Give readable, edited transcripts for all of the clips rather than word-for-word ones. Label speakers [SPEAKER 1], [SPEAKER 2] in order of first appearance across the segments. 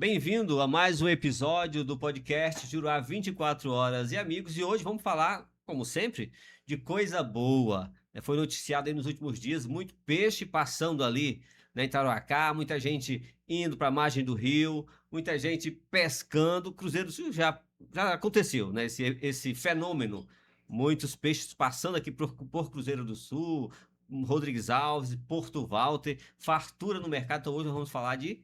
[SPEAKER 1] Bem-vindo a mais um episódio do podcast Juruá 24 Horas e Amigos. E hoje vamos falar, como sempre, de coisa boa. Foi noticiado aí nos últimos dias muito peixe passando ali, né, em Tarauacá, muita gente indo para a margem do rio, muita gente pescando. Cruzeiro do Sul já aconteceu, né, esse fenômeno. Muitos peixes passando aqui por Cruzeiro do Sul, Rodrigues Alves, Porto Walter, fartura no mercado. Então hoje nós vamos falar de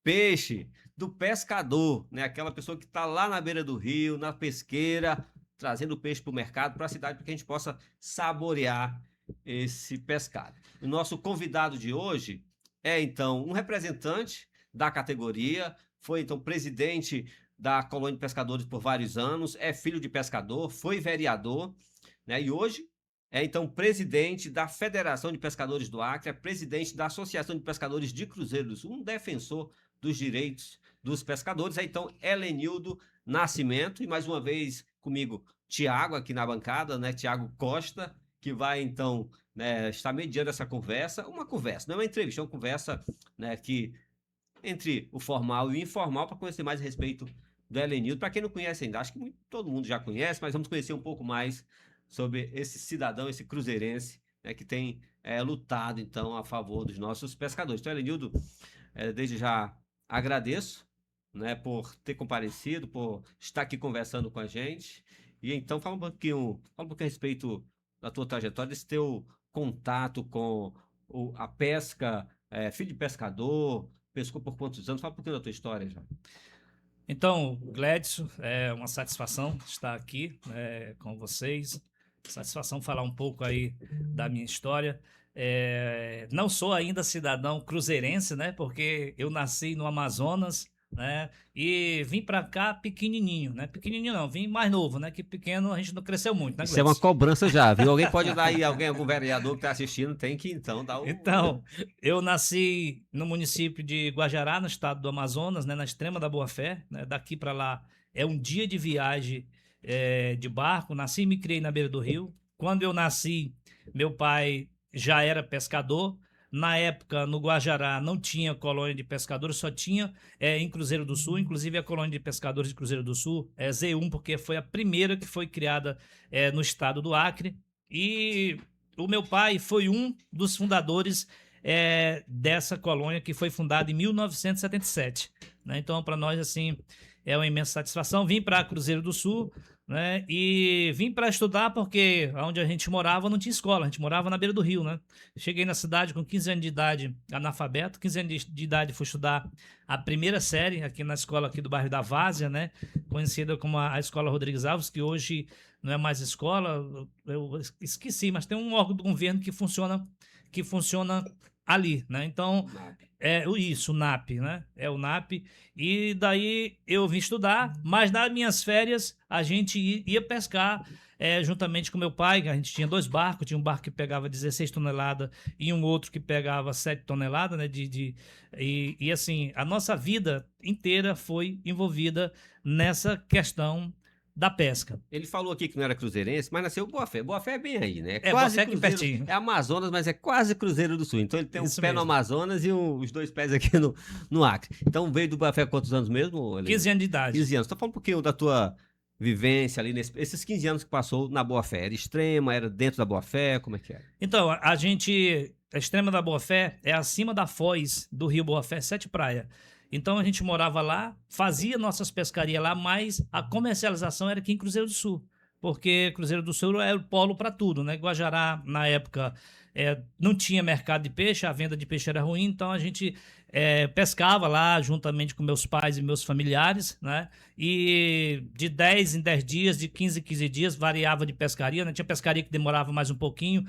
[SPEAKER 1] peixe, do pescador, né? Aquela pessoa que está lá na beira do rio, na pesqueira, trazendo peixe para o mercado, para a cidade, para que a gente possa saborear esse pescado. O nosso convidado de hoje é, então, um representante da categoria, foi, então, presidente da Colônia de Pescadores por vários anos, é filho de pescador, foi vereador, né? E hoje é, então, presidente da Federação de Pescadores do Acre, é presidente da Associação de Pescadores de Cruzeiro do Sul, um defensor dos direitos dos pescadores. É, então, Helenildo Nascimento, e mais uma vez comigo, Tiago, aqui na bancada, né? Tiago Costa, que vai, então, né, estar mediando essa conversa. Uma conversa, não é uma entrevista, é uma conversa, né, que entre o formal e o informal, para conhecer mais a respeito do Helenildo. Para quem não conhece ainda, acho que todo mundo já conhece, mas vamos conhecer um pouco mais sobre esse cidadão, esse cruzeirense, né, que tem lutado, então, a favor dos nossos pescadores. Então, Helenildo, desde já agradeço, né, por ter comparecido, por estar aqui conversando com a gente. E então, fala um pouquinho a respeito da tua trajetória, desse teu contato com a pesca, filho de pescador, pescou por quantos anos? Fala um pouquinho da tua história já.
[SPEAKER 2] Então, Gledson, é uma satisfação estar aqui com vocês. Satisfação falar um pouco aí da minha história. Não sou ainda cidadão cruzeirense, né? Porque eu nasci no Amazonas, né? E vim para cá pequenininho, né? Pequenininho não, vim mais novo, né? Que pequeno a gente não cresceu muito, né, Gledson?
[SPEAKER 1] Isso é uma cobrança já, viu? Alguém pode dar aí, algum vereador que está assistindo tem que então dar o...
[SPEAKER 2] Então, eu nasci no município de Guajará, no estado do Amazonas, né, na extrema da Boa-Fé, né, daqui para lá é um dia de viagem de barco. Nasci e me criei na beira do rio. Quando eu nasci, meu pai já era pescador. Na época, no Guajará, não tinha colônia de pescadores, só tinha em Cruzeiro do Sul. Inclusive, a colônia de pescadores de Cruzeiro do Sul é Z1, porque foi a primeira que foi criada no estado do Acre. E o meu pai foi um dos fundadores dessa colônia, que foi fundada em 1977. Né? Então, para nós, assim, é uma imensa satisfação. Vim para Cruzeiro do Sul, né? E vim para estudar porque onde a gente morava não tinha escola, a gente morava na beira do rio, né? Cheguei na cidade com 15 anos de idade, analfabeto. 15 anos de idade fui estudar a primeira série aqui na escola aqui do bairro da Várzea, né? Conhecida como a Escola Rodrigues Alves, que hoje não é mais escola, eu esqueci, mas tem um órgão do governo que funciona ali, né? Então, o NAP, né? É o NAP. E daí eu vim estudar, mas nas minhas férias a gente ia pescar juntamente com meu pai, que a gente tinha dois barcos, tinha um barco que pegava 16 toneladas e um outro que pegava 7 toneladas, né? E assim, a nossa vida inteira foi envolvida nessa questão da pesca.
[SPEAKER 1] Ele falou aqui que não era cruzeirense, mas nasceu Boa Fé. Boa Fé é bem aí, né?
[SPEAKER 2] Boa Fé aqui
[SPEAKER 1] Cruzeiro,
[SPEAKER 2] pertinho.
[SPEAKER 1] é Amazonas, mas é quase Cruzeiro do Sul. Então ele tem
[SPEAKER 2] Isso
[SPEAKER 1] um pé
[SPEAKER 2] mesmo.
[SPEAKER 1] no Amazonas e os dois pés aqui no Acre. Então veio do Boa Fé há quantos anos mesmo?
[SPEAKER 2] 15 anos de idade.
[SPEAKER 1] 15 anos. Então fala um pouquinho da tua vivência ali, esses 15 anos que passou na Boa Fé. Era extrema, era dentro da Boa Fé, como é que era?
[SPEAKER 2] Então, a extrema da Boa Fé é acima da foz do rio Boa Fé, 7 praias. Então a gente morava lá, fazia nossas pescarias lá, mas a comercialização era aqui em Cruzeiro do Sul, porque Cruzeiro do Sul é o polo para tudo, né? Guajará, na época, não tinha mercado de peixe, a venda de peixe era ruim, então a gente pescava lá juntamente com meus pais e meus familiares, né? E de 10 em 10 dias, de 15 em 15 dias, variava de pescaria, né? Tinha pescaria que demorava mais um pouquinho,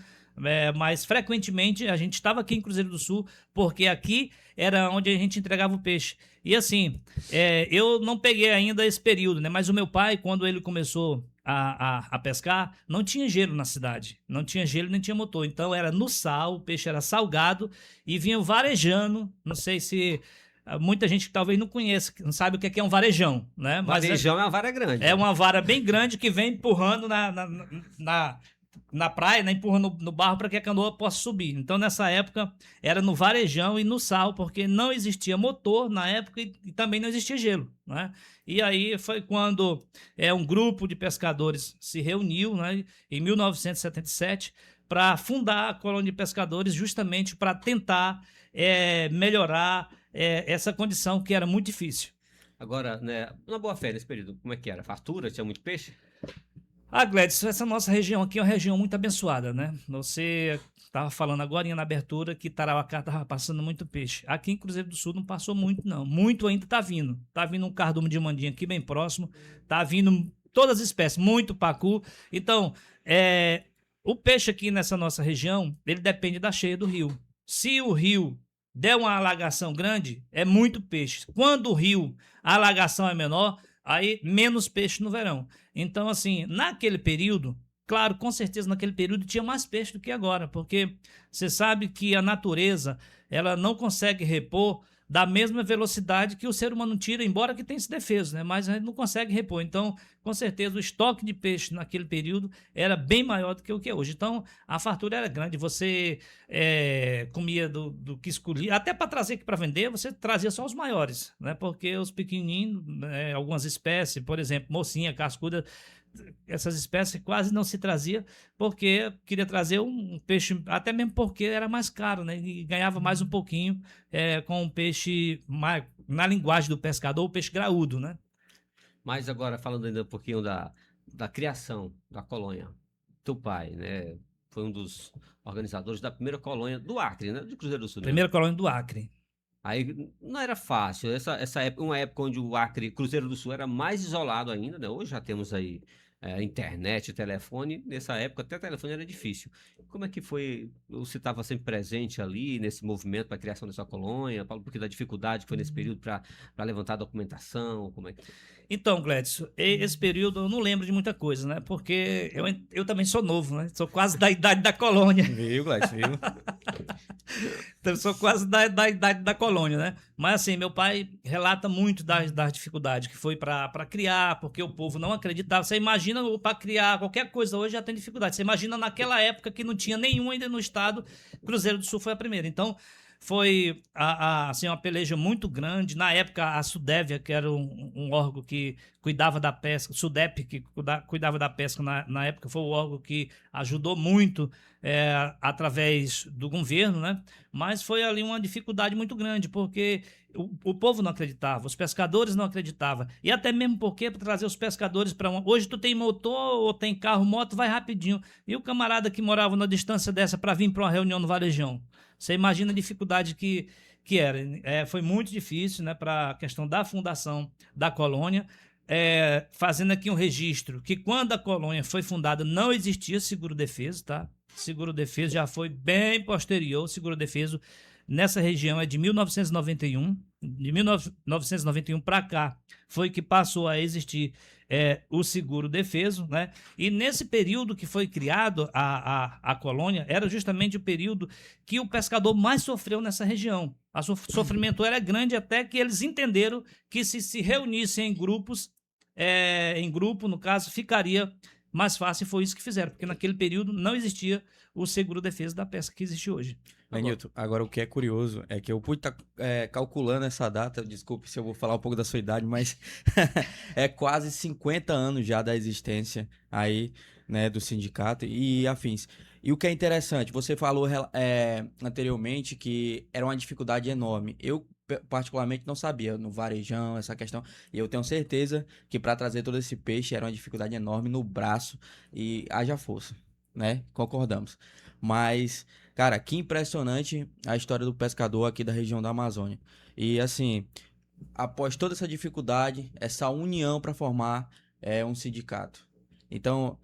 [SPEAKER 2] mas frequentemente a gente estava aqui em Cruzeiro do Sul, porque aqui era onde a gente entregava o peixe. E assim, eu não peguei ainda esse período, né? Mas o meu pai, quando ele começou a pescar, não tinha gelo na cidade. Não tinha gelo, nem tinha motor. Então era no sal, o peixe era salgado e vinha varejando. Não sei se muita gente que talvez não conheça, não sabe o que é um varejão, né? Mas
[SPEAKER 1] varejão é uma vara grande.
[SPEAKER 2] É uma vara bem grande que vem empurrando na praia, né, empurra no barro para que a canoa possa subir. Então, nessa época, era no varejão e no sal, porque não existia motor na época e também não existia gelo, né? E aí foi quando um grupo de pescadores se reuniu, né, em 1977 para fundar a colônia de pescadores, justamente para tentar melhorar essa condição que era muito difícil.
[SPEAKER 1] Agora, né, na Boa Fé, nesse período, como é que era? Fartura? Tinha muito peixe?
[SPEAKER 2] Ah, Gladys, essa nossa região aqui é uma região muito abençoada, né? Você estava falando agora na abertura que Tarauacá estava passando muito peixe. Aqui em Cruzeiro do Sul não passou muito, não. Muito ainda está vindo. Está vindo um cardume de mandinha aqui bem próximo. Está vindo todas as espécies, muito pacu. Então, o peixe aqui nessa nossa região, ele depende da cheia do rio. Se o rio der uma alagação grande, é muito peixe. Quando o rio, a alagação é menor, aí menos peixe no verão. Então, assim, naquele período, claro, com certeza naquele período tinha mais peixe do que agora, porque você sabe que a natureza, ela não consegue repor da mesma velocidade que o ser humano tira, embora que tenha esse defeso, né? Mas a gente não consegue repor. Então, com certeza, o estoque de peixe naquele período era bem maior do que o que é hoje. Então, a fartura era grande. Você comia do que escolhia, até para trazer aqui para vender, você trazia só os maiores, né? Porque os pequenininhos, né, algumas espécies, por exemplo, mocinha, cascuda, essas espécies quase não se trazia, porque queria trazer um peixe, até mesmo porque era mais caro, né? E ganhava mais um pouquinho com um peixe, mais, na linguagem do pescador, o peixe graúdo, né?
[SPEAKER 1] Mas agora, falando ainda um pouquinho da criação da colônia. Teu pai, né, foi um dos organizadores da primeira colônia do Acre, né, de Cruzeiro do Sul, né?
[SPEAKER 2] Primeira colônia do Acre.
[SPEAKER 1] Aí não era fácil, essa época, uma época onde o Acre, Cruzeiro do Sul era mais isolado ainda, né? Hoje já temos aí internet, telefone, nessa época até telefone era difícil. Como é que foi? Você estava sempre presente ali nesse movimento para a criação dessa colônia? Fala um pouquinho da dificuldade que foi nesse período para levantar a documentação, como é que...
[SPEAKER 2] Então, Gladys, esse período eu não lembro de muita coisa, né? Porque eu também sou novo, né? Sou quase da idade da colônia.
[SPEAKER 3] Viu, Gladys, viu?
[SPEAKER 2] Então, eu sou quase da idade da colônia, né? Mas assim, meu pai relata muito das dificuldades que foi para criar, porque o povo não acreditava. Você imagina para criar qualquer coisa hoje já tem dificuldade. Você imagina naquela época que não tinha nenhum ainda no estado, Cruzeiro do Sul foi a primeira. Então, foi assim, uma peleja muito grande. Na época, a Sudévia, que era um órgão que cuidava da pesca, Sudep, que cuidava da pesca na época, foi o órgão que ajudou muito através do governo, né? Mas foi ali uma dificuldade muito grande, porque o povo não acreditava, os pescadores não acreditavam. E até mesmo porque para trazer os pescadores para hoje tu tem motor ou tem carro, moto, vai rapidinho. E o camarada que morava na distância dessa para vir para uma reunião no varejão? Você imagina a dificuldade que era. Foi muito difícil, né, para a questão da fundação da colônia. Fazendo aqui um registro que quando a colônia foi fundada não existia seguro-defeso, tá? Seguro-defeso já foi bem posterior. O seguro-defeso nessa região é de 1991. De 1991 para cá foi que passou a existir o seguro-defeso, né? E nesse período que foi criado a colônia, era justamente o período que o pescador mais sofreu nessa região. O sofrimento era grande até que eles entenderam que se reunissem em grupos, em grupo, no caso, ficaria mais fácil, e foi isso que fizeram, porque naquele período não existia o seguro-defesa da pesca que existe hoje.
[SPEAKER 3] Lenilton, agora o que é curioso é que eu pude estar calculando essa data, desculpe se eu vou falar um pouco da sua idade, mas é quase 50 anos já da existência aí, né, do sindicato e afins. E o que é interessante, você falou anteriormente que era uma dificuldade enorme. Eu particularmente não sabia no varejão essa questão, e eu tenho certeza que para trazer todo esse peixe era uma dificuldade enorme no braço e haja força, né? Concordamos. Mas, cara, que impressionante a história do pescador aqui da região da Amazônia. E assim, após toda essa dificuldade, essa união para formar um sindicato. Então,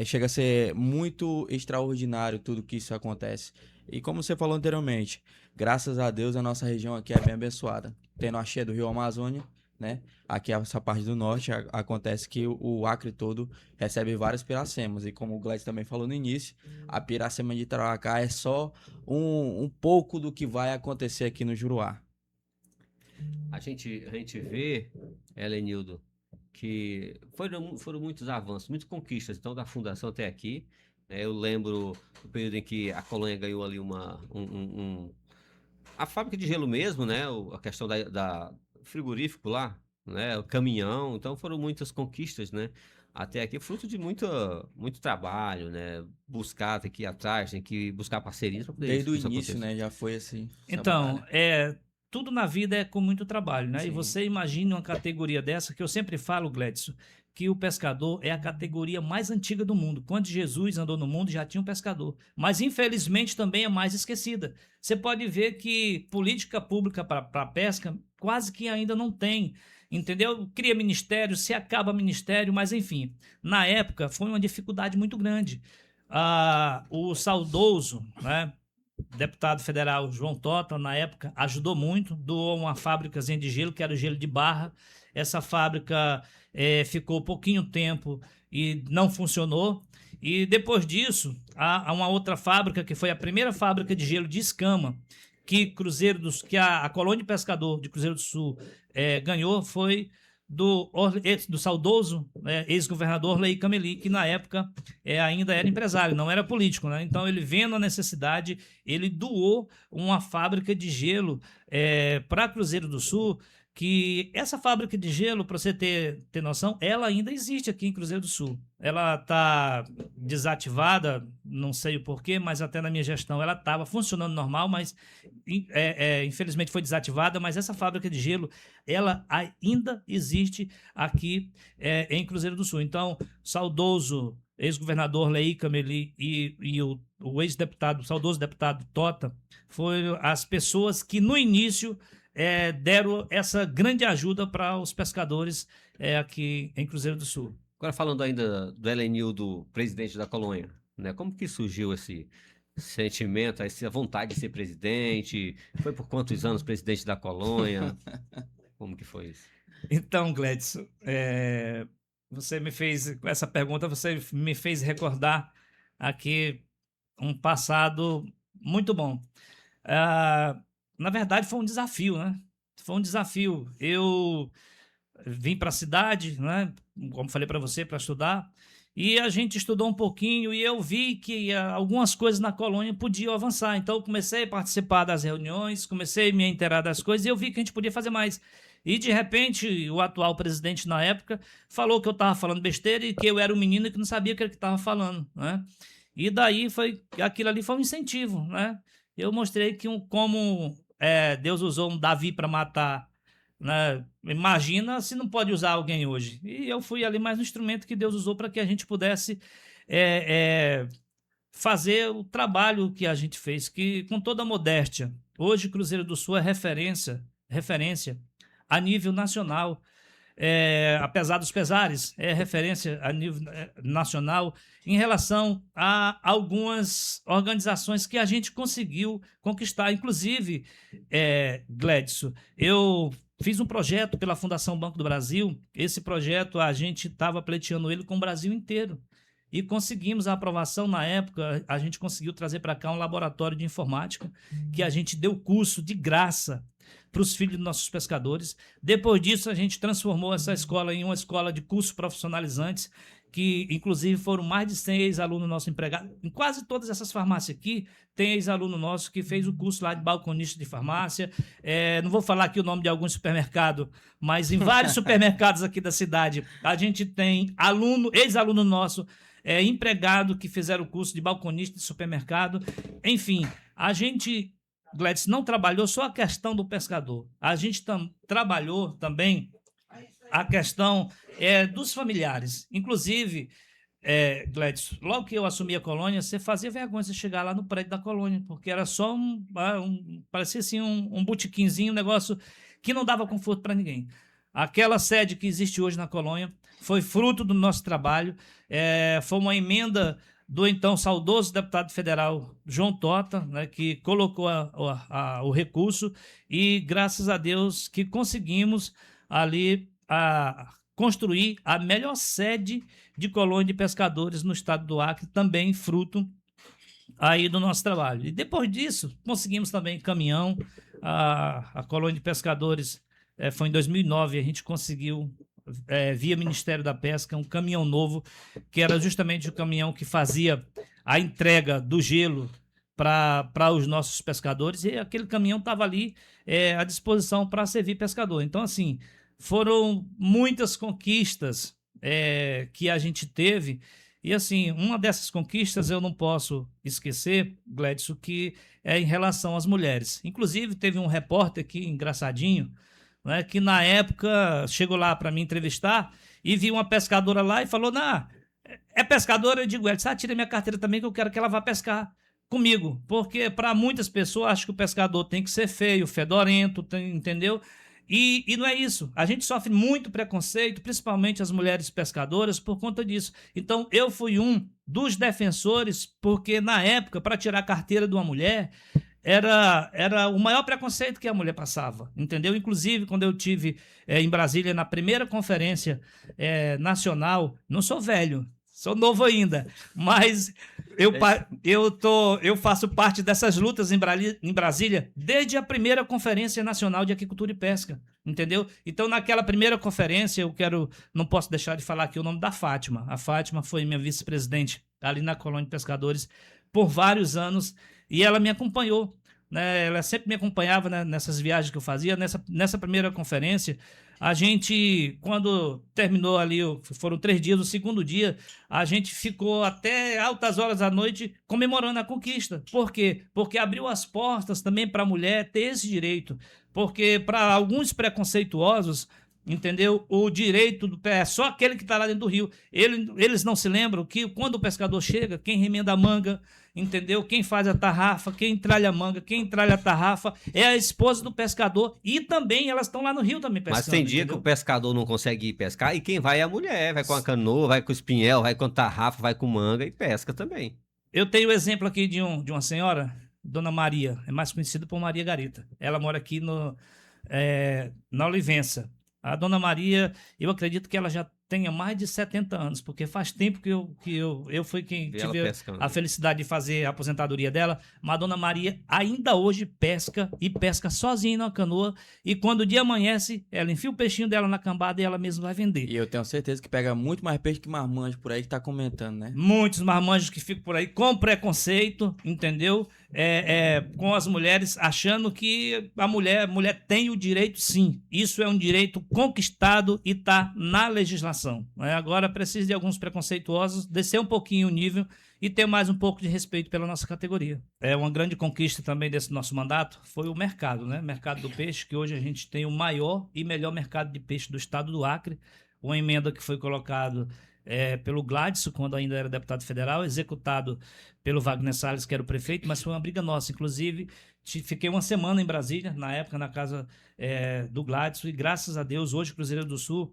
[SPEAKER 3] chega a ser muito extraordinário tudo que isso acontece. E como você falou anteriormente, graças a Deus a nossa região aqui é bem abençoada. Tendo a cheia do Rio Amazônia, né? Aqui essa parte do norte acontece que o Acre todo recebe várias piracemas. E como o Gladys também falou no início, a piracema de Tarauacá é só um pouco do que vai acontecer aqui no Juruá.
[SPEAKER 1] A gente vê, Helenildo, que foram muitos avanços, muitas conquistas, então, da fundação até aqui. Eu lembro do período em que a colônia ganhou ali a fábrica de gelo mesmo, né? A questão da frigorífico lá, né? O caminhão. Então foram muitas conquistas, né? Até aqui, fruto de muito trabalho, né? Buscar, tem que ir atrás, tem que buscar parcerias para poder
[SPEAKER 3] Desde o
[SPEAKER 1] isso
[SPEAKER 3] início,
[SPEAKER 1] acontecer.
[SPEAKER 3] né? Já foi assim. essa
[SPEAKER 2] Então,
[SPEAKER 3] batalha.
[SPEAKER 2] tudo na vida é com muito trabalho, né? E
[SPEAKER 3] Sim.
[SPEAKER 2] você imagina uma categoria dessa, que eu sempre falo, Gledson, que o pescador é a categoria mais antiga do mundo. Quando Jesus andou no mundo, já tinha um pescador. Mas, infelizmente, também é mais esquecida. Você pode ver que política pública para a pesca quase que ainda não tem. Entendeu? Cria ministério, se acaba ministério, mas enfim, na época foi uma dificuldade muito grande. O saudoso, né? Deputado federal João Tota, na época, ajudou muito, doou uma fábricazinha de gelo, que era o gelo de barra. Essa fábrica ficou pouquinho tempo e não funcionou. E depois disso, há uma outra fábrica, que foi a primeira fábrica de gelo de escama, que a colônia de pescador de Cruzeiro do Sul ganhou, foi do saudoso ex-governador Lei Cameli, que na época ainda era empresário, não era político, né? Então, ele vendo a necessidade, ele doou uma fábrica de gelo para Cruzeiro do Sul, que essa fábrica de gelo, para você ter noção, ela ainda existe aqui em Cruzeiro do Sul. Ela está desativada, não sei o porquê, mas até na minha gestão ela estava funcionando normal, mas infelizmente foi desativada. Mas essa fábrica de gelo, ela ainda existe aqui em Cruzeiro do Sul. Então, saudoso ex-governador Lei Cameli e o ex-deputado, saudoso deputado Tota, foram as pessoas que no início deram essa grande ajuda para os pescadores aqui em Cruzeiro do Sul.
[SPEAKER 1] Agora falando ainda do Helenildo, presidente da colônia, né? Como que surgiu esse sentimento, essa vontade de ser presidente? Foi por quantos anos presidente da colônia? Como que foi isso?
[SPEAKER 2] Então, Gledson, você me fez, com essa pergunta, você me fez recordar aqui um passado muito bom. Na verdade, foi um desafio, né? Foi um desafio. Eu vim para a cidade, né? Como falei para você, para estudar, e a gente estudou um pouquinho e eu vi que algumas coisas na colônia podiam avançar. Então, eu comecei a participar das reuniões, comecei a me inteirar das coisas e eu vi que a gente podia fazer mais. E, de repente, o atual presidente, na época, falou que eu estava falando besteira e que eu era um menino que não sabia o que ele estava falando, né? E daí, aquilo ali foi um incentivo, né? Eu mostrei como Deus usou um Davi para matar, né? Imagina se não pode usar alguém hoje. E eu fui ali mais um instrumento que Deus usou para que a gente pudesse fazer o trabalho que a gente fez, que com toda a modéstia, hoje Cruzeiro do Sul é referência a nível nacional. Apesar dos pesares, é referência a nível nacional em relação a algumas organizações que a gente conseguiu conquistar. Inclusive, Gledson, eu fiz um projeto pela Fundação Banco do Brasil. Esse projeto a gente estava pleiteando ele com o Brasil inteiro. E conseguimos a aprovação na época. A gente conseguiu trazer para cá um laboratório de informática, que a gente deu curso de graça para os filhos dos nossos pescadores. Depois disso, a gente transformou essa escola em uma escola de cursos profissionalizantes, que inclusive foram mais de 100 ex-alunos nossos empregados. Em quase todas essas farmácias aqui, tem ex-aluno nosso que fez o curso lá de balconista de farmácia. Não vou falar aqui o nome de algum supermercado, mas em vários supermercados aqui da cidade, a gente tem ex-aluno nosso, empregado que fizeram o curso de balconista de supermercado. Enfim, a gente, Gledson, não trabalhou só a questão do pescador. A gente trabalhou também a questão dos familiares. Inclusive, Gledson, logo que eu assumi a colônia, você fazia vergonha você chegar lá no prédio da colônia, porque era só parecia assim um botequinzinho, um negócio que não dava conforto para ninguém. Aquela sede que existe hoje na colônia foi fruto do nosso trabalho, foi uma emenda do então saudoso deputado federal João Tota, né, que colocou o recurso, e graças a Deus que conseguimos ali construir a melhor sede de colônia de pescadores no estado do Acre, também fruto aí do nosso trabalho. E depois disso, conseguimos também caminhão. A colônia de pescadores foi em 2009, a gente conseguiu, via Ministério da Pesca, um caminhão novo, que era justamente o caminhão que fazia a entrega do gelo para os nossos pescadores, e aquele caminhão estava ali à disposição para servir pescador. Então, assim, foram muitas conquistas que a gente teve, e assim, uma dessas conquistas eu não posso esquecer, Gledson, que é em relação às mulheres. Inclusive, teve um repórter aqui, engraçadinho, né, que na época chegou lá para me entrevistar e viu uma pescadora lá e falou: "Não, é pescadora?" Eu digo: "Tira minha carteira também, que eu quero que ela vá pescar comigo." Porque para muitas pessoas acho que o pescador tem que ser feio, fedorento, entendeu? E não é isso. A gente sofre muito preconceito, principalmente as mulheres pescadoras, por conta disso. Então, eu fui um dos defensores, porque na época, para tirar a carteira de uma mulher, era o maior preconceito que a mulher passava, entendeu? Inclusive, quando eu tive em Brasília, na primeira conferência nacional, não sou velho, sou novo ainda, mas eu faço parte dessas lutas em Brasília desde a primeira Conferência Nacional de Aquicultura e Pesca, entendeu? Então, naquela primeira conferência, não posso deixar de falar aqui o nome da Fátima. A Fátima foi minha vice-presidente ali na Colônia de Pescadores por vários anos e ela me acompanhou, né? Ela sempre me acompanhava, né, nessas viagens que eu fazia. Nessa primeira conferência, a gente, quando terminou ali, foram 3 dias, o segundo dia, a gente ficou até altas horas da noite comemorando a conquista. Por quê? Porque abriu as portas também para a mulher ter esse direito. Porque para alguns preconceituosos, entendeu? O direito do pé é só aquele que está lá dentro do rio. Eles não se lembram que quando o pescador chega, quem remenda a manga, entendeu? Quem faz a tarrafa, quem entralha a manga, quem entralha a tarrafa é a esposa do pescador, e também elas estão lá no rio também pescando.
[SPEAKER 1] Mas tem dia, entendeu, que o pescador não consegue ir pescar e quem vai é a mulher, vai com a canoa, vai com o espinhel, vai com a tarrafa, vai com manga e pesca também.
[SPEAKER 2] Eu tenho o exemplo aqui de uma senhora, Dona Maria, é mais conhecida por Maria Garita. Ela mora aqui na Olivença. A Dona Maria, eu acredito que ela já tenha mais de 70 anos, porque faz tempo que eu fui quem tive a felicidade de fazer a aposentadoria dela, mas a Dona Maria ainda hoje pesca, e pesca sozinha na canoa, e quando o dia amanhece, ela enfia o peixinho dela na cambada e ela mesma vai vender.
[SPEAKER 3] E eu tenho certeza que pega muito mais peixe que marmanjo por aí que tá comentando, né?
[SPEAKER 2] Muitos marmanjos que ficam por aí com preconceito, entendeu? Com as mulheres, achando que a mulher tem o direito, sim. Isso é um direito conquistado e está na legislação. Agora precisa de alguns preconceituosos descer um pouquinho o nível e ter mais um pouco de respeito pela nossa categoria. Uma grande conquista também desse nosso mandato foi o mercado, né? Mercado do peixe, que hoje a gente tem o maior e melhor mercado de peixe do estado do Acre. Uma emenda que foi colocada pelo Gladson, quando ainda era deputado federal, executado pelo Wagner Salles, que era o prefeito, mas foi uma briga nossa. Inclusive, fiquei uma semana em Brasília, na época, na casa do Gladson, e graças a Deus, hoje o Cruzeiro do Sul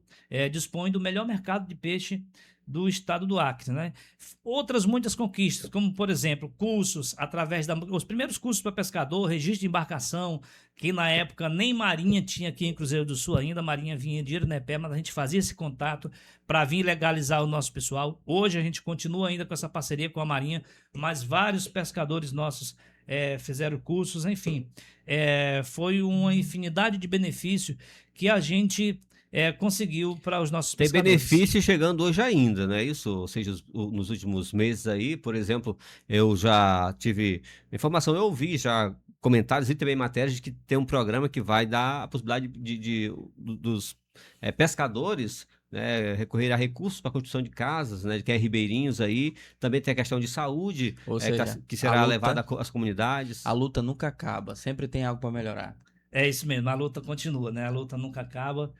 [SPEAKER 2] dispõe do melhor mercado de peixe do estado do Acre, né? Outras muitas conquistas, como, por exemplo, cursos, os primeiros cursos para pescador, registro de embarcação, que na época nem Marinha tinha aqui em Cruzeiro do Sul ainda. A Marinha vinha de Iranepé, mas a gente fazia esse contato para vir legalizar o nosso pessoal. Hoje a gente continua ainda com essa parceria com a Marinha, mas vários pescadores nossos fizeram cursos, enfim. Foi uma infinidade de benefícios que a gente conseguiu para os nossos pescadores.
[SPEAKER 1] Tem benefício chegando hoje ainda, né? Isso, ou seja, nos últimos meses aí, por exemplo, eu já tive informação, eu ouvi já comentários e também matérias de que tem um programa que vai dar a possibilidade dos pescadores, né, recorrer a recursos para a construção de casas, né, que é ribeirinhos aí. Também tem a questão de saúde,
[SPEAKER 3] ou seja,
[SPEAKER 1] que será levada às comunidades.
[SPEAKER 3] A luta nunca acaba, sempre tem algo para melhorar.
[SPEAKER 2] É isso mesmo, a luta continua, né? A luta nunca acaba.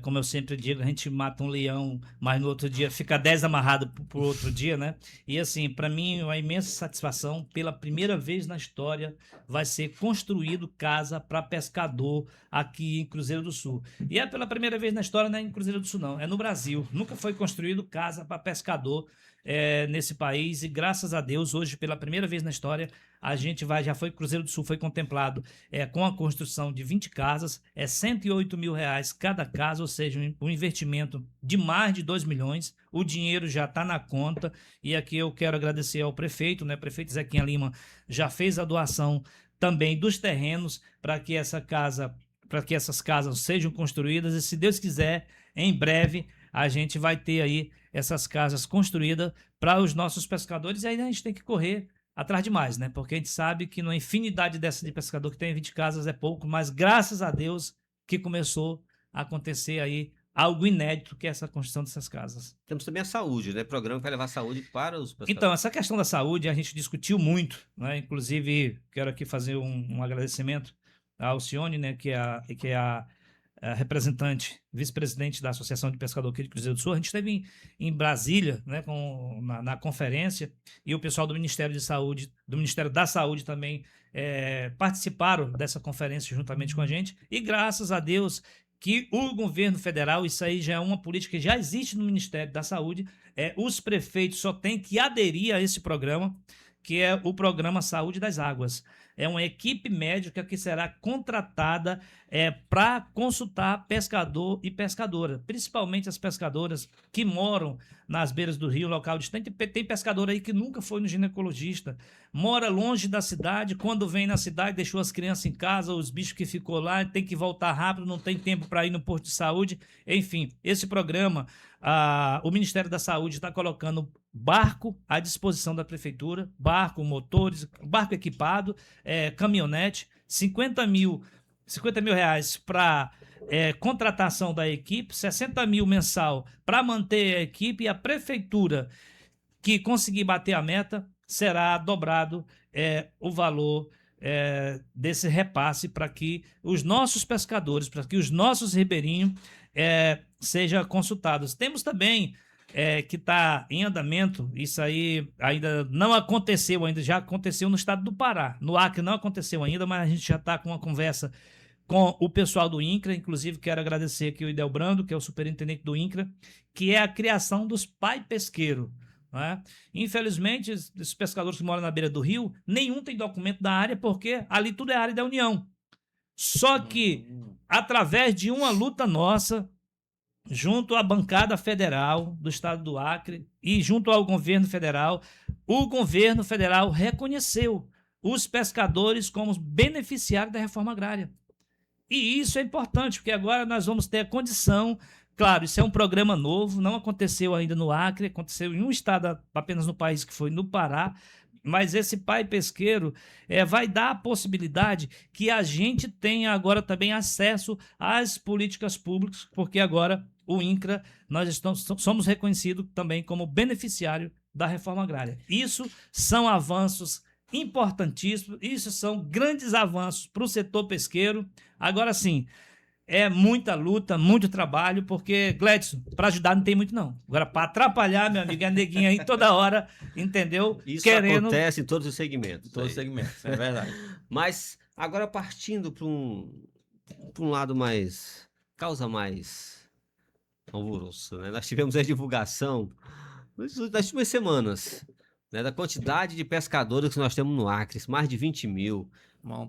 [SPEAKER 2] Como eu sempre digo, a gente mata um leão, mas no outro dia fica 10 amarrado pro outro dia, né? E assim, para mim, uma imensa satisfação. Pela primeira vez na história, vai ser construído casa para pescador aqui em Cruzeiro do Sul. E pela primeira vez na história, não é em Cruzeiro do Sul, não, é no Brasil. Nunca foi construído casa para pescador nesse país, e graças a Deus, hoje, pela primeira vez na história, a gente Cruzeiro do Sul foi contemplado com a construção de 20 casas, R$108 mil cada casa, ou seja, um investimento de mais de 2 milhões, o dinheiro já está na conta, e aqui eu quero agradecer ao prefeito, né? O prefeito Zequinha Lima já fez a doação também dos terrenos para que essa casa para que essas casas sejam construídas e, se Deus quiser, em breve a gente vai ter aí essas casas construídas para os nossos pescadores, e aí a gente tem que correr atrás de mais, né? Porque a gente sabe que numa infinidade dessa de pescador que tem 20 casas é pouco, mas graças a Deus que começou a acontecer aí algo inédito, que é essa construção dessas casas.
[SPEAKER 1] Temos também a saúde, né? Programa que vai levar saúde para os pescadores.
[SPEAKER 2] Então, essa questão da saúde a gente discutiu muito, né? Inclusive, quero aqui fazer um agradecimento à Alcione, né? Que é a representante, vice-presidente da Associação de Pescador aqui de Cruzeiro do Sul. A gente esteve em Brasília, né? Na conferência, e o pessoal do Ministério de Saúde, do Ministério da Saúde também participaram dessa conferência juntamente com a gente. E graças a Deus que o governo federal, isso aí já é uma política que já existe no Ministério da Saúde, os prefeitos só têm que aderir a esse programa, que é o Programa Saúde das Águas. É uma equipe médica que será contratada para consultar pescador e pescadora, principalmente as pescadoras que moram nas beiras do rio, local distante. Tem pescador aí que nunca foi no ginecologista, mora longe da cidade, quando vem na cidade deixou as crianças em casa, os bichos que ficou lá, tem que voltar rápido, não tem tempo para ir no posto de saúde. Enfim, esse programa, o Ministério da Saúde está colocando barco à disposição da prefeitura, barco, motores, barco equipado, caminhonete, 50 mil reais para contratação da equipe, 60 mil mensal para manter a equipe, e a prefeitura que conseguir bater a meta será dobrado o valor desse repasse para que os nossos pescadores, para que os nossos ribeirinhos sejam consultados. Temos também que está em andamento, isso aí ainda não aconteceu, ainda já aconteceu no estado do Pará. No Acre não aconteceu ainda, mas a gente já está com uma conversa com o pessoal do INCRA. Inclusive quero agradecer aqui o Idelbrando, que é o superintendente do INCRA, que é a criação dos pai pesqueiro. Né? Infelizmente, esses pescadores que moram na beira do rio, nenhum tem documento da área, porque ali tudo é área da União. Só que, através de uma luta nossa, junto à bancada federal do estado do Acre e junto ao governo federal, o governo federal reconheceu os pescadores como beneficiários da reforma agrária. E isso é importante, porque agora nós vamos ter a condição. Claro, isso é um programa novo, não aconteceu ainda no Acre, aconteceu em um estado apenas no país, que foi no Pará, mas esse pai pesqueiro vai dar a possibilidade que a gente tenha agora também acesso às políticas públicas, porque agora o INCRA, nós somos reconhecidos também como beneficiário da reforma agrária. Isso são avanços importantíssimos, isso são grandes avanços para o setor pesqueiro. Agora sim, é muita luta, muito trabalho, porque, Gledson, para ajudar não tem muito não. Agora, para atrapalhar, meu amigo, é neguinho aí toda hora, entendeu?
[SPEAKER 1] Isso acontece em todos os segmentos.
[SPEAKER 3] Todos os segmentos, é verdade.
[SPEAKER 1] Mas, agora partindo para um lado mais... causa mais alvoroço, né? Nós tivemos a divulgação nas últimas semanas, né, da quantidade de pescadores que nós temos no Acre, mais de 20 mil.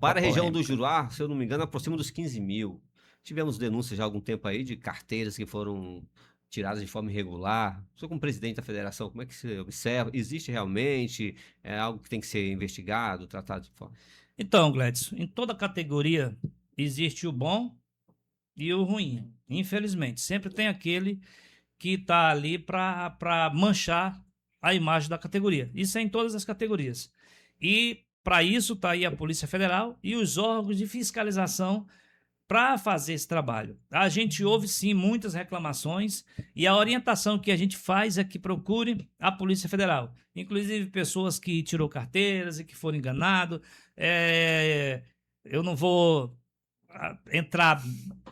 [SPEAKER 1] Para a região do Juruá, se eu não me engano, aproxima dos 15 mil. Tivemos denúncias já há algum tempo aí de carteiras que foram tiradas de forma irregular. Sou como presidente da federação, como é que você observa? Existe realmente? É algo que tem que ser investigado, tratado de forma...
[SPEAKER 2] Então, Gledson, em toda categoria existe o bom e o ruim. Infelizmente, sempre tem aquele que está ali para manchar a imagem da categoria. Isso é em todas as categorias. E para isso está aí a Polícia Federal e os órgãos de fiscalização para fazer esse trabalho. A gente ouve sim muitas reclamações, e a orientação que a gente faz é que procure a Polícia Federal. Inclusive pessoas que tirou carteiras e que foram enganados. Eu não vou entrar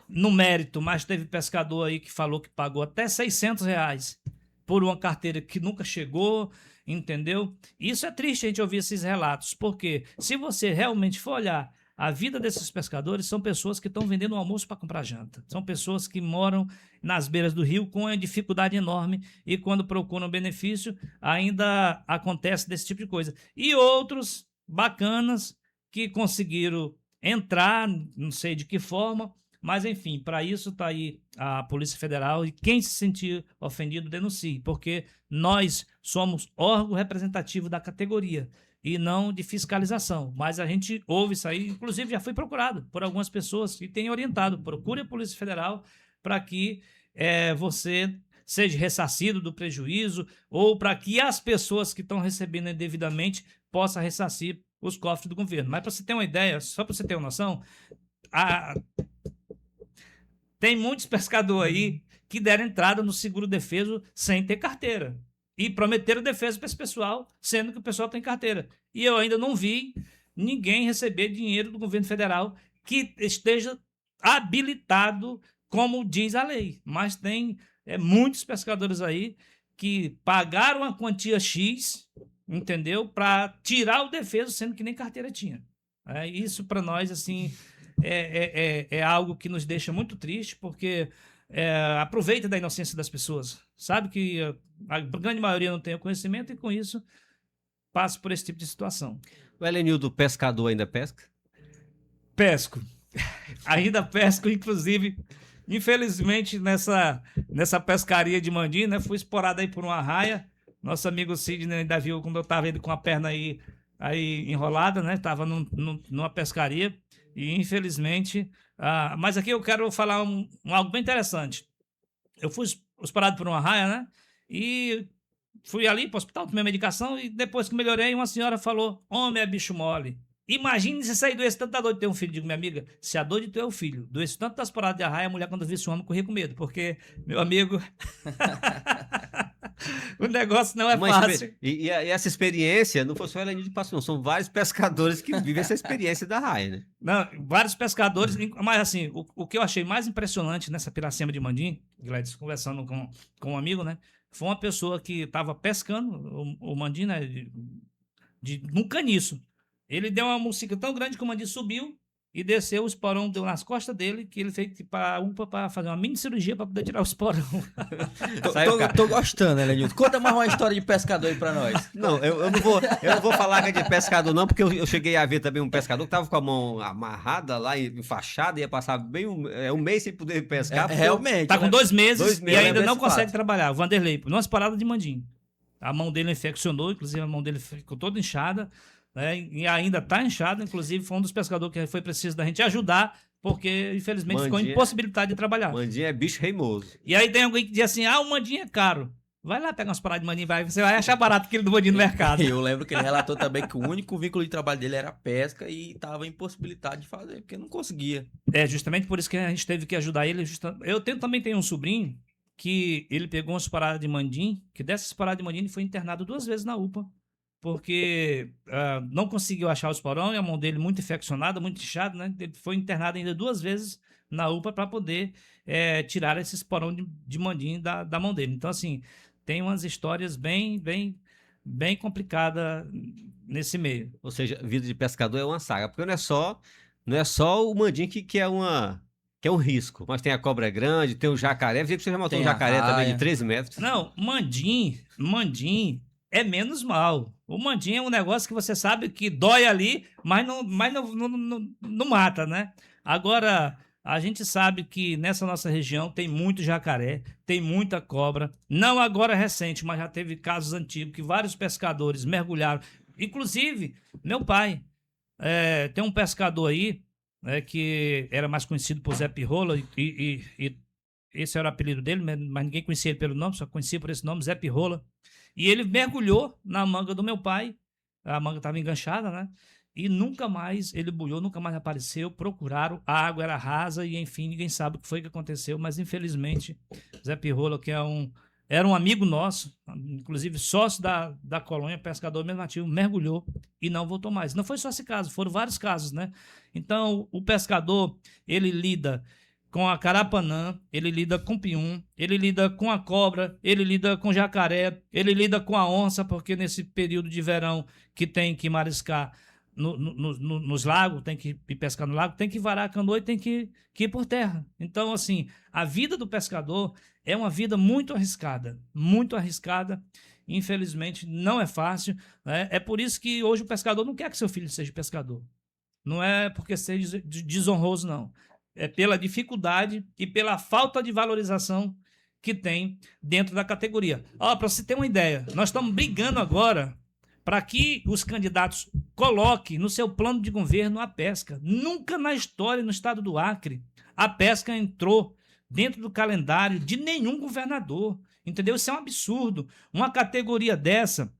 [SPEAKER 2] no mérito, mas teve pescador aí que falou que pagou até R$600 por uma carteira que nunca chegou, entendeu? Isso é triste a gente ouvir esses relatos, porque se você realmente for olhar a vida desses pescadores, são pessoas que estão vendendo um almoço para comprar janta. São pessoas que moram nas beiras do rio com uma dificuldade enorme, e quando procuram benefício, ainda acontece desse tipo de coisa. E outros bacanas que conseguiram entrar, não sei de que forma, mas enfim, para isso está aí a Polícia Federal, e quem se sentir ofendido denuncie, porque nós somos órgão representativo da categoria. e não de fiscalização. Mas a gente ouve isso aí, inclusive já foi procurado por algumas pessoas e tem orientado, procure a Polícia Federal para que você seja ressarcido do prejuízo ou para que as pessoas que estão recebendo indevidamente possam ressarcir os cofres do governo. Mas para você ter uma ideia, só para você ter uma noção, tem muitos pescadores aí que deram entrada no seguro-defeso sem ter carteira. E prometeram defesa para esse pessoal, sendo que o pessoal tem carteira. E eu ainda não vi ninguém receber dinheiro do governo federal que esteja habilitado, como diz a lei. Mas tem muitos pescadores aí que pagaram uma quantia X, entendeu? Para tirar o defeso, sendo que nem carteira tinha. Isso para nós, assim, é algo que nos deixa muito triste, porque aproveita da inocência das pessoas. Sabe que a grande maioria não tem o conhecimento e, com isso, passa por esse tipo de situação.
[SPEAKER 1] O Helenildo, pescador, ainda pesca?
[SPEAKER 2] Pesco. Ainda pesco, inclusive, infelizmente, nessa pescaria de Mandim, né? Fui esporado aí por uma raia. Nosso amigo Sidney ainda viu quando eu estava indo com a perna aí enrolada, né? Estava numa pescaria e, infelizmente... mas aqui eu quero falar algo bem interessante. Eu fui esporado por uma raia, né? E fui ali para o hospital, tomei medicação e depois que melhorei, uma senhora falou: homem, é bicho mole. Imagine se sair doesse tanto da dor de ter um filho. Digo, minha amiga, se a dor de ter o filho doesse tanto das paradas de arraia, a mulher quando visse o homem corria com medo, porque, meu amigo, o negócio não é fácil.
[SPEAKER 1] E essa experiência não foi só o Helenildo que passou, não. São vários pescadores que vivem essa experiência da raia, né?
[SPEAKER 2] Não, vários pescadores, mas assim, o que eu achei mais impressionante nessa Piracema de Mandim, Gladys, conversando com um amigo, né? Foi uma pessoa que estava pescando o Mandim, né? Num caniço. Ele deu uma música tão grande que o Mandim subiu e desceu, o esporão deu nas costas dele, que ele fez para fazer uma mini cirurgia para poder tirar o esporão.
[SPEAKER 3] Tô gostando, Helenildo. Conta mais uma história de pescador aí pra nós.
[SPEAKER 1] Não, eu não vou falar que é de pescador não, porque eu cheguei a ver também um pescador que tava com a mão amarrada lá, enfaixada, ia passar bem um mês sem poder pescar.
[SPEAKER 3] Realmente.
[SPEAKER 2] Tá com 2 meses e ainda não consegue
[SPEAKER 3] fato.
[SPEAKER 2] trabalhar. O Vanderlei, numa parada de Mandim. A mão dele infeccionou, inclusive a mão dele ficou toda inchada. E ainda está inchado, inclusive foi um dos pescadores que foi preciso da gente ajudar, porque infelizmente ficou impossibilitado de trabalhar.
[SPEAKER 1] Mandim é bicho reimoso.
[SPEAKER 2] E aí tem alguém que diz assim: o Mandim é caro. Vai lá pegar umas paradas de Mandim, você vai achar barato aquele do Mandim no mercado.
[SPEAKER 3] Eu lembro que ele relatou também que o único vínculo de trabalho dele era pesca e estava impossibilitado de fazer, porque não conseguia.
[SPEAKER 2] Justamente por isso que a gente teve que ajudar ele. Eu também tenho um sobrinho que ele pegou umas paradas de Mandim, que dessas paradas de Mandim ele foi internado 2 vezes na UPA. Porque não conseguiu achar o esporão e a mão dele muito infeccionada, muito inchada, né? Ele foi internado ainda 2 vezes na UPA para poder tirar esse esporão de Mandim da mão dele. Então, assim, tem umas histórias bem complicadas nesse meio.
[SPEAKER 1] Ou seja, vida de pescador é uma saga, porque não é só o Mandim que é um risco, mas tem a cobra grande, tem o jacaré. Vi que você já matou um jacaré também de 13 metros.
[SPEAKER 2] Não, Mandim é menos mal. O Mandim é um negócio que você sabe que dói ali, mas não mata, né? Agora, a gente sabe que nessa nossa região tem muito jacaré, tem muita cobra. Não agora recente, mas já teve casos antigos que vários pescadores mergulharam. Inclusive, meu pai tem um pescador aí, que era mais conhecido por Zé Pirrola, e esse era o apelido dele, mas ninguém conhecia ele pelo nome, só conhecia por esse nome, Zé Pirrola. E ele mergulhou na manga do meu pai, a manga estava enganchada, né? E nunca mais ele buiou, nunca mais apareceu, procuraram, a água era rasa e, enfim, ninguém sabe o que foi que aconteceu, mas infelizmente, Zé Pirrola, que era um amigo nosso, inclusive sócio da colônia, pescador mesmo ativo, mergulhou e não voltou mais. Não foi só esse caso, foram vários casos, né? Então, o pescador, ele lida com a carapanã, ele lida com pium, ele lida com a cobra, ele lida com jacaré, ele lida com a onça, porque nesse período de verão que tem que mariscar nos lagos, tem que ir pescar no lago, tem que varar a canoa e tem que ir por terra. Então, assim, a vida do pescador é uma vida muito arriscada, infelizmente não é fácil, né? É por isso que hoje o pescador não quer que seu filho seja pescador. Não é porque seja desonroso, não. É pela dificuldade e pela falta de valorização que tem dentro da categoria. Para você ter uma ideia, nós estamos brigando agora para que os candidatos coloquem no seu plano de governo a pesca. Nunca na história, no estado do Acre, a pesca entrou dentro do calendário de nenhum governador. Entendeu? Isso é um absurdo. Uma categoria dessa,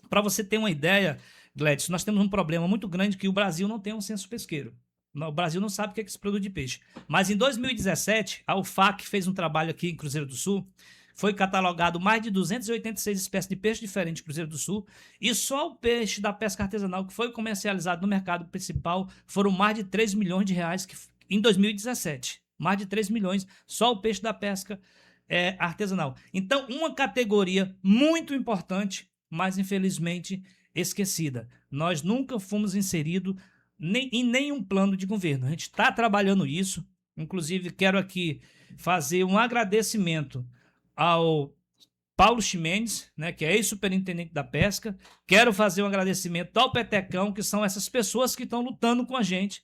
[SPEAKER 2] para você ter uma ideia, Gledson, nós temos um problema muito grande que o Brasil não tem um censo pesqueiro. O Brasil não sabe o que é esse produto de peixe. Mas em 2017, a UFAC fez um trabalho aqui em Cruzeiro do Sul, foi catalogado mais de 286 espécies de peixe diferentes em Cruzeiro do Sul, e só o peixe da pesca artesanal que foi comercializado no mercado principal foram mais de 3 milhões de reais em 2017. Mais de 3 milhões, só o peixe da pesca artesanal. Então, uma categoria muito importante, mas infelizmente esquecida. Nós nunca fomos inseridos em nenhum plano de governo. A gente está trabalhando isso. Inclusive, quero aqui fazer um agradecimento ao Paulo Ximenes, né, que é ex-superintendente da pesca. Quero fazer um agradecimento ao Petecão, que são essas pessoas que estão lutando com a gente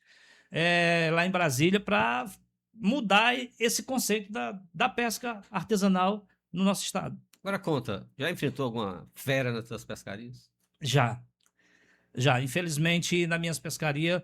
[SPEAKER 2] lá em Brasília para mudar esse conceito da pesca artesanal no nosso estado.
[SPEAKER 1] Agora conta, já enfrentou alguma fera nas suas pescarias?
[SPEAKER 2] Já. Infelizmente, nas minhas pescarias,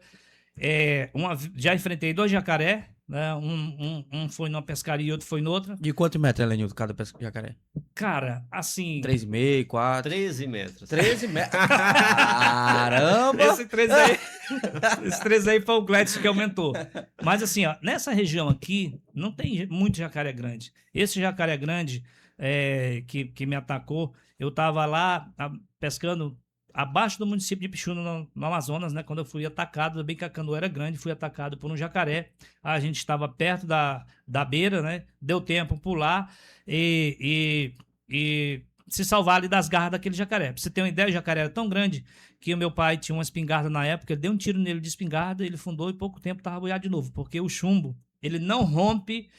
[SPEAKER 2] já enfrentei 2 jacaré, né? Um foi numa pescaria e outro foi noutra.
[SPEAKER 3] De quanto metro, Elenildo, cada jacaré?
[SPEAKER 2] Cara, assim...
[SPEAKER 3] 3,5, 4...
[SPEAKER 1] 13 metros.
[SPEAKER 3] 13 metros. Caramba!
[SPEAKER 2] Esse 13 aí foi o Gledson que aumentou. Mas assim, ó, nessa região aqui, não tem muito jacaré grande. Esse jacaré grande que me atacou, eu tava lá pescando abaixo do município de Pixuna, no Amazonas, né? Quando eu fui atacado, bem que a canoa era grande, fui atacado por um jacaré. A gente estava perto da beira, né? Deu tempo pular e se salvar ali das garras daquele jacaré. Pra você ter uma ideia, o jacaré era tão grande que o meu pai tinha uma espingarda na época, ele deu um tiro nele de espingarda, ele fundou e pouco tempo estava boiado de novo, porque o chumbo, ele não rompe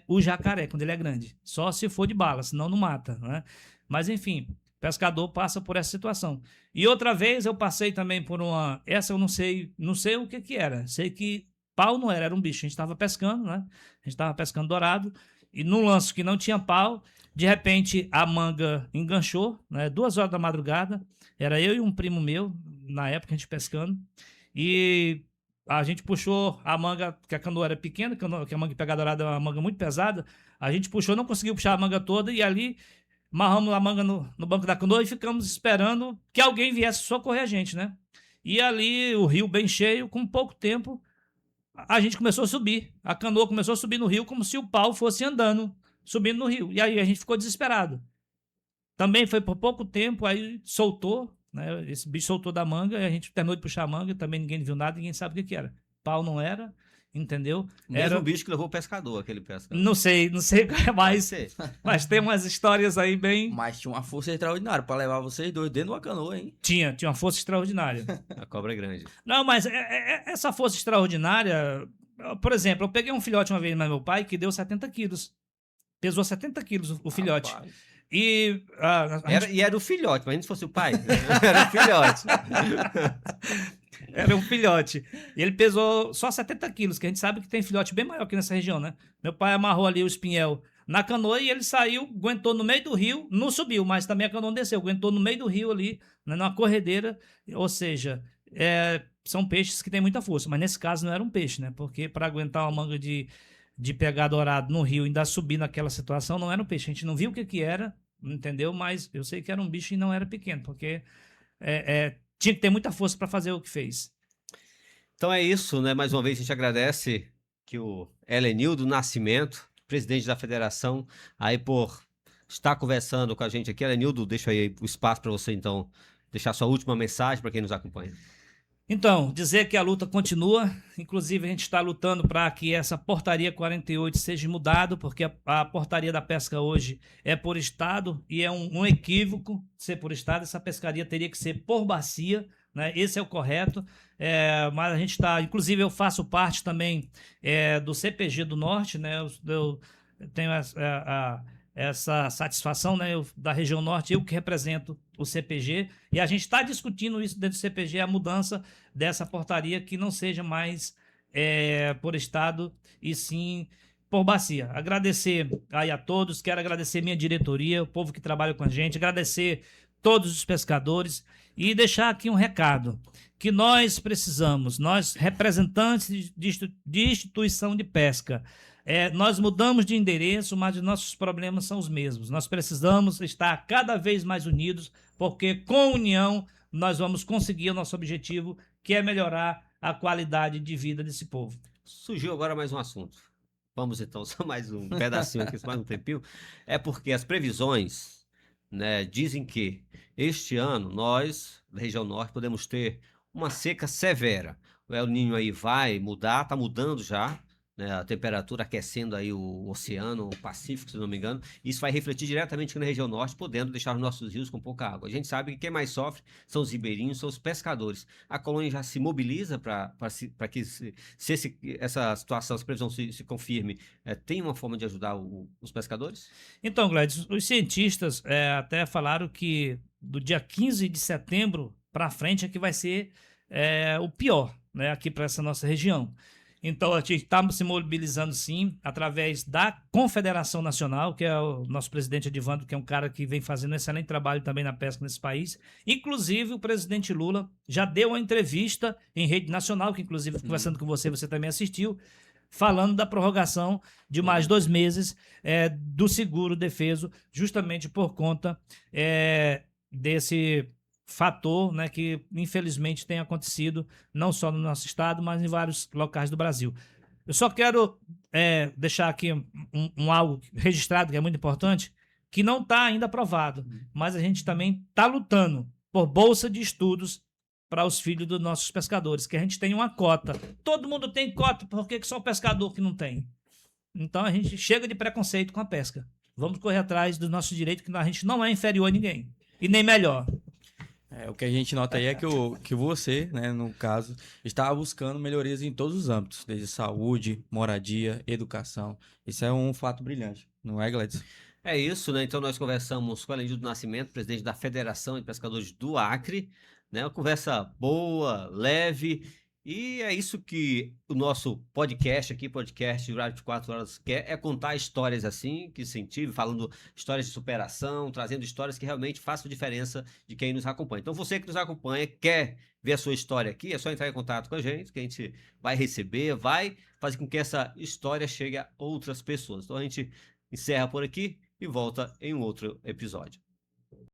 [SPEAKER 2] o jacaré quando ele é grande, só se for de bala, senão não mata, né? Mas enfim, pescador passa por essa situação. E outra vez eu passei também por essa eu não sei o que era. Sei que pau não era um bicho. A gente estava pescando, né? A gente estava pescando dourado. E num lance que não tinha pau, de repente a manga enganchou, né? 2 horas da madrugada. Era eu e um primo meu, na época a gente pescando. E a gente puxou a manga, que a canoa era pequena, que a manga de pegar dourada é uma manga muito pesada. A gente puxou, não conseguiu puxar a manga toda e ali amarramos a manga no banco da canoa e ficamos esperando que alguém viesse socorrer a gente, né? E ali, o rio bem cheio, com pouco tempo, a gente começou a subir. A canoa começou a subir no rio como se o pau fosse andando, subindo no rio. E aí a gente ficou desesperado. Também foi por pouco tempo, aí soltou, né? Esse bicho soltou da manga, e a gente terminou de puxar a manga, também ninguém viu nada, ninguém sabe o que era. Pau não era, entendeu?
[SPEAKER 1] Mesmo o bicho que levou o pescador, aquele pescador.
[SPEAKER 2] Não sei qual é mais, mas tem umas histórias aí bem...
[SPEAKER 3] Mas tinha uma força extraordinária pra levar vocês dois dentro de uma canoa, hein?
[SPEAKER 2] Tinha uma força extraordinária.
[SPEAKER 1] A cobra é grande.
[SPEAKER 2] Não, mas essa força extraordinária... Por exemplo, eu peguei um filhote uma vez mais meu pai que deu 70 quilos. Pesou 70 quilos o filhote.
[SPEAKER 3] Rapaz.
[SPEAKER 2] E
[SPEAKER 1] Era o filhote, mas se fosse o pai, era o filhote.
[SPEAKER 2] Era um filhote. E ele pesou só 70 quilos, que a gente sabe que tem filhote bem maior aqui nessa região, né? Meu pai amarrou ali o espinhel na canoa e ele saiu, aguentou no meio do rio, não subiu, mas também a canoa não desceu, aguentou no meio do rio ali, né, numa corredeira, ou seja, são peixes que têm muita força, mas nesse caso não era um peixe, né? Porque para aguentar uma manga de pegar dourado no rio e ainda subir naquela situação, não era um peixe. A gente não viu o que era, entendeu? Mas eu sei que era um bicho e não era pequeno, porque tinha que ter muita força para fazer o que fez.
[SPEAKER 1] Então é isso, né? Mais uma vez a gente agradece que o Elenildo Nascimento, presidente da federação, aí por estar conversando com a gente aqui. Elenildo, deixa aí o espaço para você, então, deixar sua última mensagem para quem nos acompanha.
[SPEAKER 2] Então, dizer que a luta continua, inclusive a gente está lutando para que essa portaria 48 seja mudada, porque a portaria da pesca hoje é por estado e é um equívoco ser por estado, essa pescaria teria que ser por bacia, né? Esse é o correto, mas a gente está, inclusive eu faço parte também do CPG do Norte, né? Eu tenho essa satisfação, né, da região norte, eu que represento o CPG, e a gente está discutindo isso dentro do CPG, a mudança dessa portaria que não seja mais por estado e sim por bacia. Agradecer aí a todos, quero agradecer minha diretoria, o povo que trabalha com a gente, agradecer todos os pescadores e deixar aqui um recado que nós precisamos, nós representantes de instituição de pesca, nós mudamos de endereço, mas os nossos problemas são os mesmos. Nós precisamos estar cada vez mais unidos, porque com união nós vamos conseguir o nosso objetivo, que é melhorar a qualidade de vida desse povo.
[SPEAKER 1] Surgiu agora mais um assunto. Vamos então, só mais um pedacinho aqui, só mais um tempinho. É porque as previsões, né, dizem que este ano nós, da região norte, podemos ter uma seca severa. O El Niño aí vai mudar, está mudando já, né, a temperatura aquecendo aí o oceano, o Pacífico, se não me engano. Isso vai refletir diretamente aqui na região norte, podendo deixar os nossos rios com pouca água. A gente sabe que quem mais sofre são os ribeirinhos, são os pescadores. A colônia já se mobiliza para que, se essa situação, essa previsão se confirme, tem uma forma de ajudar os pescadores?
[SPEAKER 2] Então, Gladys, os cientistas até falaram que do dia 15 de setembro para frente é que vai ser o pior, né, aqui para essa nossa região. Então, a gente está se mobilizando, sim, através da Confederação Nacional, que é o nosso presidente Edivando, que é um cara que vem fazendo um excelente trabalho também na pesca nesse país. Inclusive, o presidente Lula já deu uma entrevista em rede nacional, que inclusive, conversando com você também assistiu, falando da prorrogação de mais 2 meses do seguro defeso, justamente por conta desse fator, né, que infelizmente tem acontecido não só no nosso estado, mas em vários locais do Brasil. Eu só quero deixar aqui algo registrado que é muito importante, que não está ainda aprovado, mas a gente também está lutando por bolsa de estudos para os filhos dos nossos pescadores, que a gente tem uma cota. Todo mundo tem cota, por que só o pescador que não tem? Então a gente chega de preconceito com a pesca. Vamos correr atrás dos nossos direitos, que a gente não é inferior a ninguém, e nem melhor.
[SPEAKER 3] O que a gente nota aí é que você, né, no caso, está buscando melhorias em todos os âmbitos, desde saúde, moradia, educação. Isso é um fato brilhante, não é, Gladys?
[SPEAKER 1] É isso, né? Então nós conversamos com o Elendildo Nascimento, presidente da Federação de Pescadores do Acre, né? Uma conversa boa, leve, e é isso que o nosso podcast aqui, podcast Rural 24 Horas, quer, é contar histórias assim, que incentive, falando histórias de superação, trazendo histórias que realmente façam diferença de quem nos acompanha. Então você que nos acompanha, quer ver a sua história aqui, é só entrar em contato com a gente, que a gente vai receber, vai fazer com que essa história chegue a outras pessoas. Então a gente encerra por aqui e volta em um outro episódio.